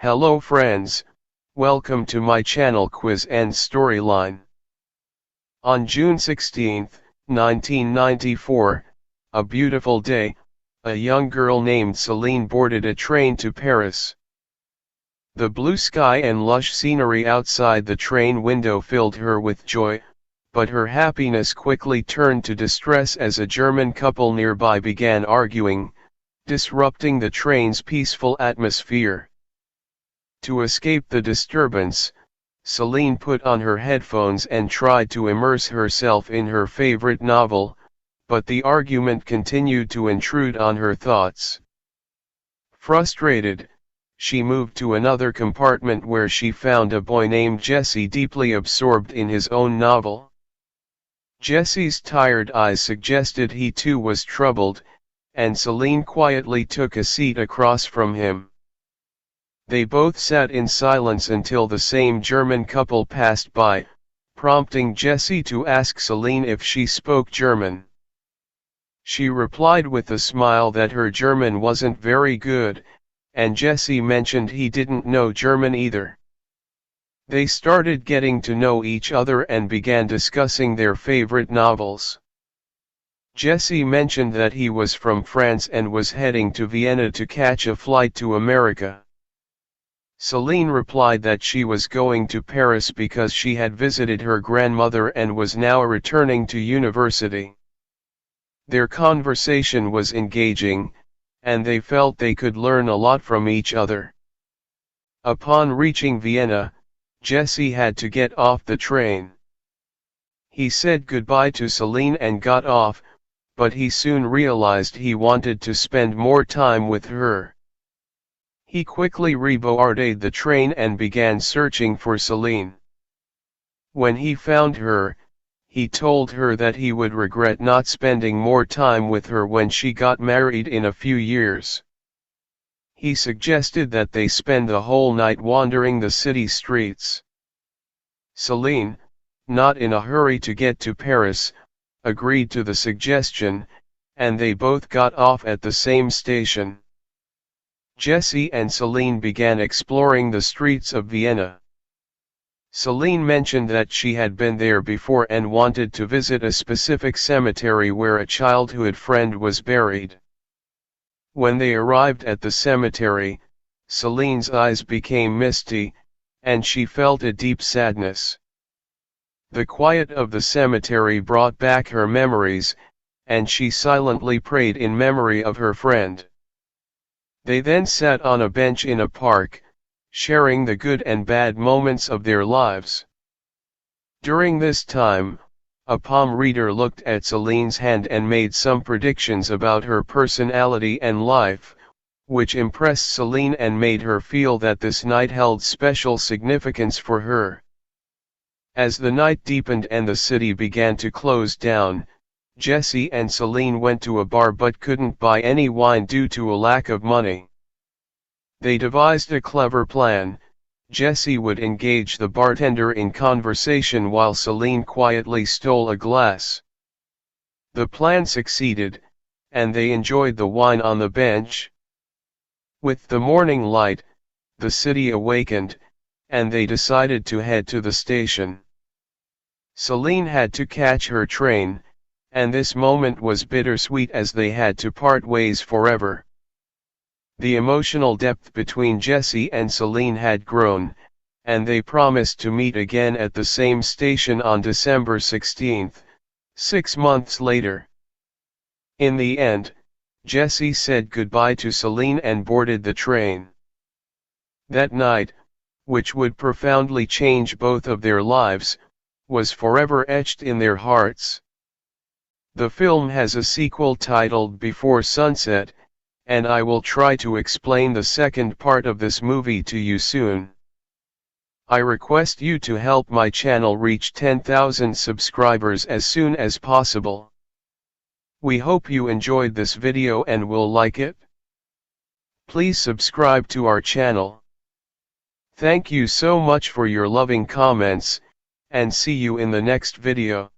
Hello friends, welcome to my channel Quiz and Storyline. On June 16, 1994, a beautiful day, a young girl named Celine boarded a train to Paris. The blue sky and lush scenery outside the train window filled her with joy, but her happiness quickly turned to distress as a German couple nearby began arguing, disrupting the train's peaceful atmosphere. To escape the disturbance, Celine put on her headphones and tried to immerse herself in her favorite novel, but the argument continued to intrude on her thoughts. Frustrated, she moved to another compartment where she found a boy named Jesse deeply absorbed in his own novel. Jesse's tired eyes suggested he too was troubled, and Celine quietly took a seat across from him. They both sat in silence until the same German couple passed by, prompting Jesse to ask Celine if she spoke German. She replied with a smile that her German wasn't very good, and Jesse mentioned he didn't know German either. They started getting to know each other and began discussing their favorite novels. Jesse mentioned that he was from France and was heading to Vienna to catch a flight to America. Celine replied that she was going to Paris because she had visited her grandmother and was now returning to university. Their conversation was engaging, and they felt they could learn a lot from each other. Upon reaching Vienna, Jesse had to get off the train. He said goodbye to Celine and got off, but he soon realized he wanted to spend more time with her. He quickly reboarded the train and began searching for Celine. When he found her, he told her that he would regret not spending more time with her when she got married in a few years. He suggested that they spend the whole night wandering the city streets. Celine, not in a hurry to get to Paris, agreed to the suggestion, and they both got off at the same station. Jesse and Celine began exploring the streets of Vienna. Celine mentioned that she had been there before and wanted to visit a specific cemetery where a childhood friend was buried. When they arrived at the cemetery, Celine's eyes became misty, and she felt a deep sadness. The quiet of the cemetery brought back her memories, and she silently prayed in memory of her friend. They then sat on a bench in a park, sharing the good and bad moments of their lives. During this time, a palm reader looked at Celine's hand and made some predictions about her personality and life, which impressed Celine and made her feel that this night held special significance for her. As the night deepened and the city began to close down, Jesse and Celine went to a bar but couldn't buy any wine due to a lack of money. They devised a clever plan. Jesse would engage the bartender in conversation while Celine quietly stole a glass. The plan succeeded, and they enjoyed the wine on the bench. With the morning light, the city awakened, and they decided to head to the station. Celine had to catch her train, and this moment was bittersweet as they had to part ways forever. The emotional depth between Jesse and Celine had grown, and they promised to meet again at the same station on December 16, 6 months later. In the end, Jesse said goodbye to Celine and boarded the train. That night, which would profoundly change both of their lives, was forever etched in their hearts. The film has a sequel titled Before Sunset, and I will try to explain the second part of this movie to you soon. I request you to help my channel reach 10,000 subscribers as soon as possible. We hope you enjoyed this video and will like it. Please subscribe to our channel. Thank you so much for your loving comments, and see you in the next video.